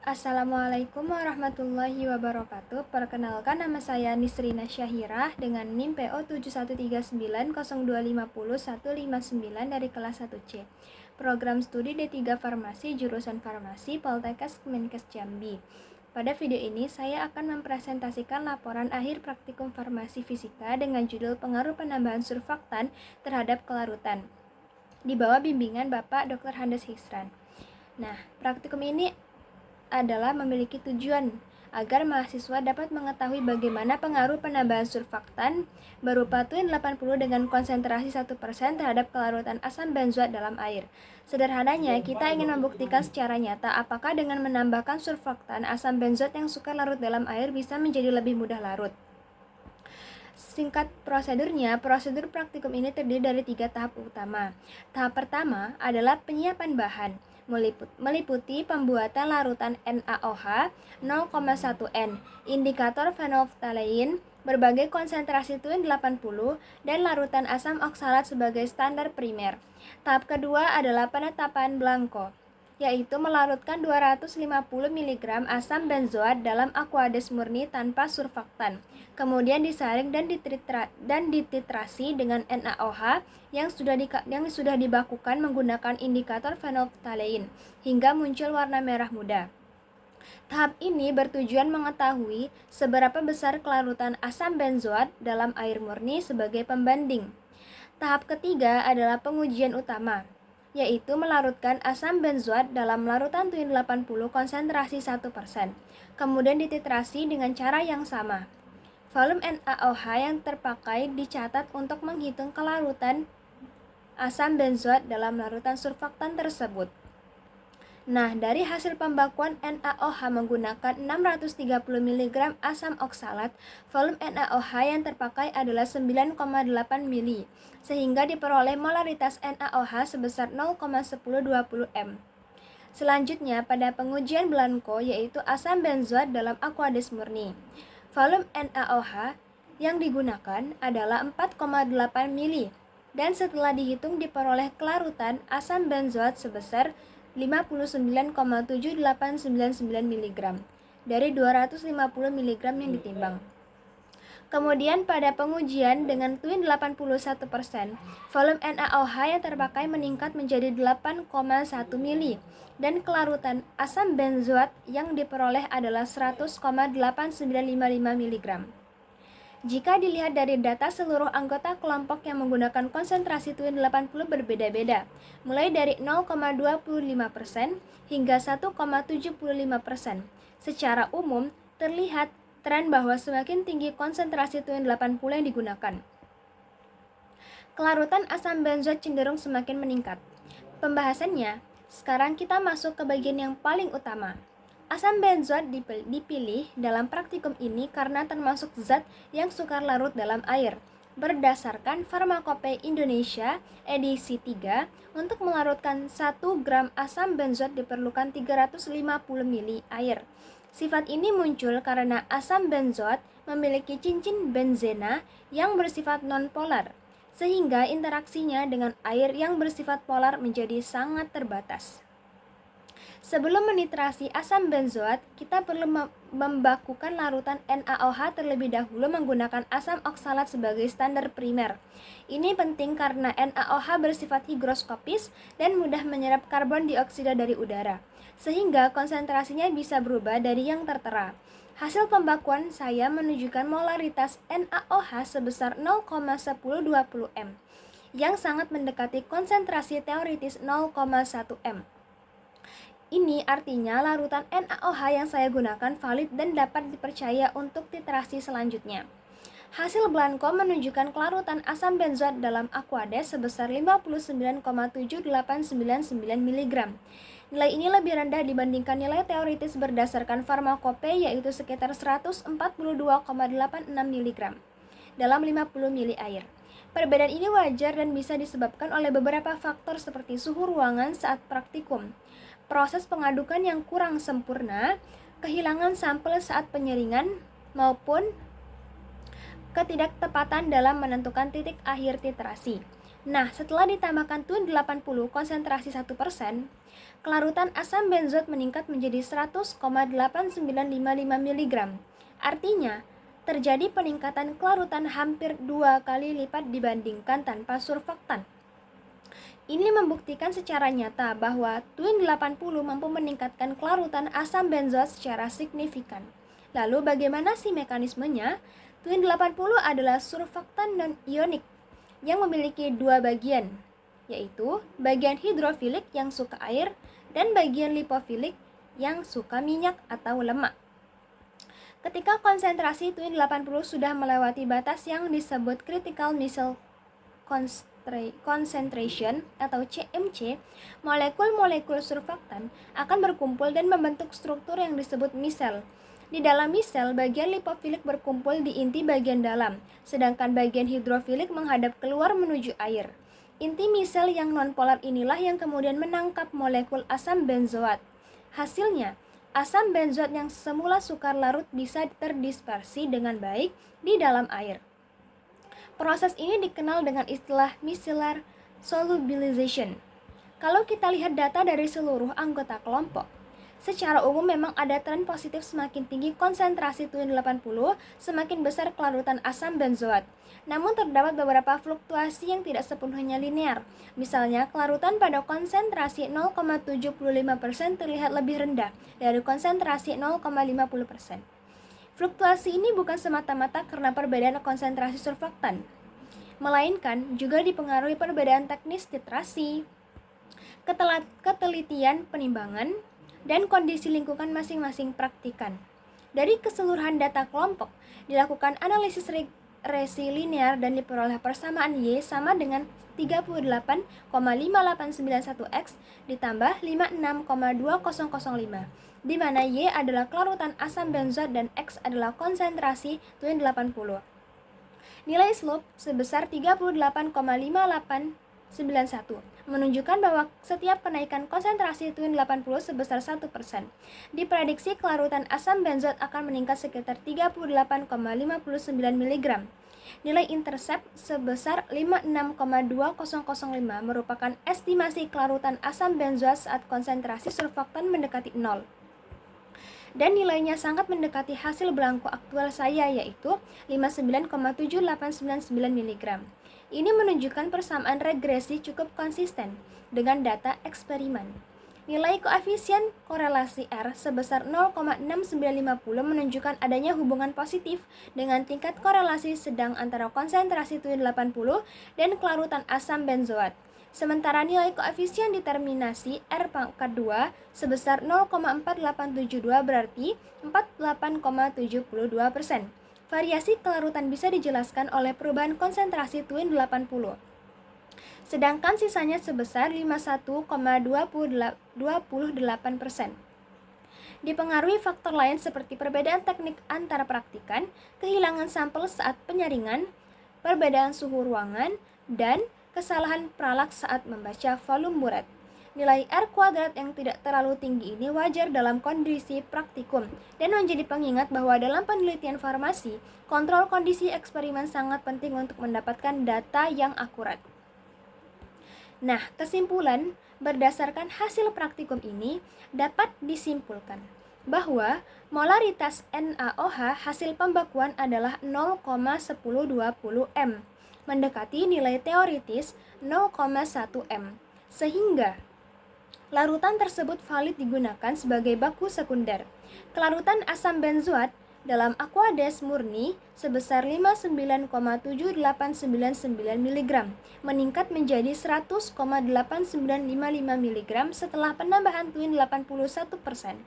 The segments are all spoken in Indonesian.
Assalamualaikum warahmatullahi wabarakatuh. Perkenalkan, nama saya Nisrina Syahirah dengan NIM PO 713902501159 dari kelas 1C. Program studi D3 Farmasi jurusan Farmasi Poltekkes Kemenkes Jambi. Pada video ini saya akan mempresentasikan laporan akhir praktikum farmasi fisika dengan judul pengaruh penambahan surfaktan terhadap kelarutan di bawah bimbingan Bapak Dr. Handes Hisran. Nah, praktikum ini adalah memiliki tujuan agar mahasiswa dapat mengetahui bagaimana pengaruh penambahan surfaktan berupa Twin 80 dengan konsentrasi 1% terhadap kelarutan asam benzoat dalam air. Sederhananya, kita ingin membuktikan secara nyata apakah dengan menambahkan surfaktan asam benzoat yang sukar larut dalam air bisa menjadi lebih mudah larut. Singkat prosedurnya, prosedur praktikum ini terdiri dari 3 tahap utama. Tahap pertama adalah penyiapan bahan, meliputi pembuatan larutan NaOH 0,1 N, indikator phenolphthalein, berbagai konsentrasi Twin 80, dan larutan asam oksalat sebagai standar primer. Tahap kedua adalah penetapan Blanco, yaitu melarutkan 250 mg asam benzoat dalam aqueous murni tanpa surfaktan. Kemudian disaring dan dititrasi dengan NaOH yang sudah dibakukan menggunakan indikator phenolphthalein hingga muncul warna merah muda. Tahap ini bertujuan mengetahui seberapa besar kelarutan asam benzoat dalam air murni sebagai pembanding. Tahap ketiga adalah pengujian utama, yaitu melarutkan asam benzoat dalam larutan Twin 80 konsentrasi 1%, kemudian dititrasi dengan cara yang sama. Volume NaOH yang terpakai dicatat untuk menghitung kelarutan asam benzoat dalam larutan surfaktan tersebut. Nah, dari hasil pembakuan NaOH menggunakan 630 mg asam oksalat, volume NaOH yang terpakai adalah 9,8 mili, sehingga diperoleh molaritas NaOH sebesar 0,1020 m. Selanjutnya, pada pengujian Blanco, yaitu asam benzoat dalam aqueous murni. Volume NaOH yang digunakan adalah 4,8 mili, dan setelah dihitung diperoleh kelarutan asam benzoat sebesar 59,7899 mg dari 250 mg yang ditimbang. Kemudian pada pengujian dengan Twin 81%, volume NaOH yang terpakai meningkat menjadi 8,1 mili dan kelarutan asam benzoat yang diperoleh adalah 100,8955 mg. Jika dilihat dari data seluruh anggota kelompok yang menggunakan konsentrasi Twin 80 berbeda-beda, mulai dari 0,25% hingga 1,75%. Secara umum, terlihat tren bahwa semakin tinggi konsentrasi Twin 80 yang digunakan, kelarutan asam benzoat cenderung semakin meningkat. Pembahasannya, sekarang kita masuk ke bagian yang paling utama. Asam benzoat dipilih dalam praktikum ini karena termasuk zat yang sukar larut dalam air. Berdasarkan Farmakope Indonesia edisi 3, untuk melarutkan 1 gram asam benzoat diperlukan 350 mili air. Sifat ini muncul karena asam benzoat memiliki cincin benzena yang bersifat non-polar, sehingga interaksinya dengan air yang bersifat polar menjadi sangat terbatas. Sebelum menitrasi asam benzoat, kita perlu membakukan larutan NaOH terlebih dahulu menggunakan asam oksalat sebagai standar primer. Ini penting karena NaOH bersifat higroskopis dan mudah menyerap karbon dioksida dari udara, sehingga konsentrasinya bisa berubah dari yang tertera. Hasil pembakuan saya menunjukkan molaritas NaOH sebesar 0,1020 m, yang sangat mendekati konsentrasi teoritis 0,1 m. Ini artinya larutan NaOH yang saya gunakan valid dan dapat dipercaya untuk titrasi selanjutnya. Hasil Blanco menunjukkan kelarutan asam benzoat dalam aqueous sebesar 59,7899 mg. Nilai ini lebih rendah dibandingkan nilai teoritis berdasarkan Farmakope, yaitu sekitar 142,86 mg dalam 50 mili air. Perbedaan ini wajar dan bisa disebabkan oleh beberapa faktor seperti suhu ruangan saat praktikum, proses pengadukan yang kurang sempurna, kehilangan sampel saat penyaringan, maupun ketidaktepatan dalam menentukan titik akhir titrasi. Nah, setelah ditambahkan Twin 80 konsentrasi 1%, kelarutan asam benzoat meningkat menjadi 100,8955 mg. Artinya, terjadi peningkatan kelarutan hampir 2 kali lipat dibandingkan tanpa surfaktan. Ini membuktikan secara nyata bahwa Twin 80 mampu meningkatkan kelarutan asam benzoat secara signifikan. Lalu bagaimana sih mekanismenya? Twin 80 adalah surfaktan non-ionik yang memiliki dua bagian, yaitu bagian hidrofilik yang suka air dan bagian lipofilik yang suka minyak atau lemak. Ketika konsentrasi Twin 80 sudah melewati batas yang disebut critical missile concentration atau CMC, molekul-molekul surfaktan akan berkumpul dan membentuk struktur yang disebut misel. Di dalam misel, bagian lipofilik berkumpul di inti bagian dalam, sedangkan bagian hidrofilik menghadap keluar menuju air. Inti misel yang nonpolar inilah yang kemudian menangkap molekul asam benzoat. Hasilnya, asam benzoat yang semula sukar larut bisa terdispersi dengan baik di dalam air. Proses ini dikenal dengan istilah micellar solubilization. Kalau kita lihat data dari seluruh anggota kelompok, secara umum memang ada tren positif semakin tinggi konsentrasi Twin 80, semakin besar kelarutan asam benzoat. Namun terdapat beberapa fluktuasi yang tidak sepenuhnya linear. Misalnya, kelarutan pada konsentrasi 0,75% terlihat lebih rendah dari konsentrasi 0,50%. Fluktuasi ini bukan semata-mata karena perbedaan konsentrasi surfaktan, melainkan juga dipengaruhi perbedaan teknis titrasi, ketelitian penimbangan, dan kondisi lingkungan masing-masing praktikan. Dari keseluruhan data kelompok, dilakukan analisis regresi linear dan diperoleh persamaan Y sama dengan 38,5891X ditambah 56,2005, di mana Y adalah kelarutan asam benzoat dan X adalah konsentrasi Twin 80. Nilai slope sebesar 38,5891 menunjukkan bahwa setiap kenaikan konsentrasi Twin 80 sebesar 1%. Diprediksi kelarutan asam benzoat akan meningkat sekitar 38,59 mg. Nilai intercept sebesar 56,2005 merupakan estimasi kelarutan asam benzoat saat konsentrasi surfaktan mendekati 0. Dan nilainya sangat mendekati hasil belangko aktual saya, yaitu 59,7899 mg. Ini menunjukkan persamaan regresi cukup konsisten dengan data eksperimen. Nilai koefisien korelasi R sebesar 0,6950 menunjukkan adanya hubungan positif dengan tingkat korelasi sedang antara konsentrasi Twin 80 dan kelarutan asam benzoat. Sementara nilai koefisien determinasi R pangkat 2 sebesar 0,4872 berarti 48,72%. Variasi kelarutan bisa dijelaskan oleh perubahan konsentrasi Twin 80. Sedangkan sisanya sebesar 51,28%. Dipengaruhi faktor lain seperti perbedaan teknik antara praktikan, kehilangan sampel saat penyaringan, perbedaan suhu ruangan, dan kesalahan peralak saat membaca volume buret. Nilai R kuadrat yang tidak terlalu tinggi ini wajar dalam kondisi praktikum dan menjadi pengingat bahwa dalam penelitian farmasi, kontrol kondisi eksperimen sangat penting untuk mendapatkan data yang akurat. Nah, kesimpulan berdasarkan hasil praktikum ini dapat disimpulkan bahwa molaritas NaOH hasil pembakuan adalah 0,1020 m, mendekati nilai teoritis 0,1 m, sehingga larutan tersebut valid digunakan sebagai baku sekunder. Kelarutan asam benzoat dalam Aquades murni sebesar 59,7899 mg, meningkat menjadi 100,8955 mg setelah penambahan Twin 81%,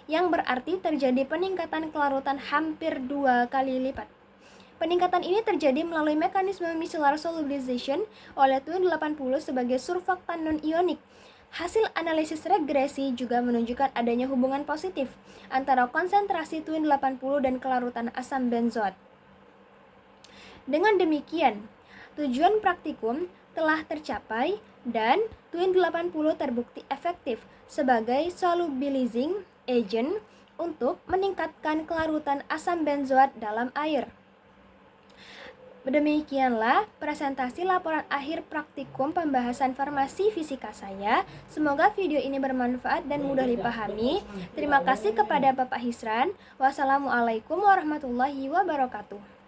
yang berarti terjadi peningkatan kelarutan hampir 2 kali lipat. Peningkatan ini terjadi melalui mekanisme micellar solubilization oleh Twin 80 sebagai surfaktan non-ionik. Hasil analisis regresi juga menunjukkan adanya hubungan positif antara konsentrasi Twin 80 dan kelarutan asam benzoat. Dengan demikian, tujuan praktikum telah tercapai dan Twin 80 terbukti efektif sebagai solubilizing agent untuk meningkatkan kelarutan asam benzoat dalam air. Demikianlah presentasi laporan akhir praktikum pembahasan farmasi fisika saya. Semoga video ini bermanfaat dan mudah dipahami. Terima kasih kepada Bapak Hisran. Wassalamualaikum warahmatullahi wabarakatuh.